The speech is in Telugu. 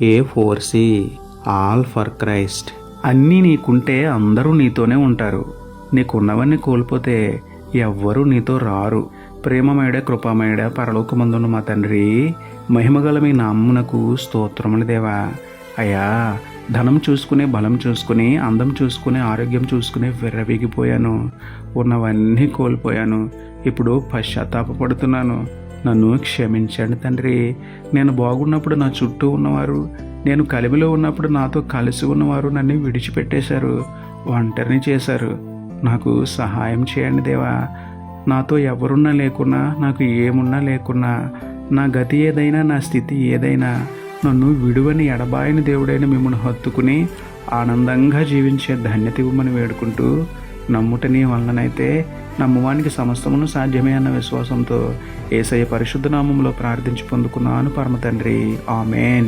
A4C, all for Christ. అన్నీ నీకుంటే అందరూ నీతోనే ఉంటారు. నీకున్నవన్నీ కోల్పోతే ఎవ్వరూ నీతో రారు. ప్రేమమయుడ కృపామయుడ పరలోకమందున్న మా తండ్రి, మహిమగల మీ నామ్మునకు స్తోత్రములు దేవా. అయ్యా, ధనం చూసుకుని, బలం చూసుకుని, అందం చూసుకుని, ఆరోగ్యం చూసుకుని విర్రవీగిపోయాను. ఉన్నవన్నీ కోల్పోయాను. ఇప్పుడు పశ్చాత్తాపడుతున్నాను. నన్ను క్షమించండి తండ్రి. నేను బాగున్నప్పుడు నా చుట్టూ ఉన్నవారు, నేను కలిమిలో ఉన్నప్పుడు నాతో కలిసి ఉన్నవారు నన్ను విడిచిపెట్టేశారు, ఒంటరిని చేశారు. నాకు సహాయం చేయండి దేవా. నాతో ఎవరున్నా లేకున్నా, నాకు ఏమున్నా లేకున్నా, నా గతి ఏదైనా, నా స్థితి ఏదైనా, నన్ను విడువని ఎడబాయని దేవుడైన మిమ్మల్ని హత్తుకుని ఆనందంగా జీవించే ధన్యత ఇవ్వమని వేడుకుంటూ, నమ్ముట నీ వలనైతే నమ్మువానికి సమస్తమును సాధ్యమే అన్న విశ్వాసంతో యేసయ్య పరిశుద్ధ నామములో ప్రార్థించి పొందుకున్నాను పరమ తండ్రి. ఆమేన్.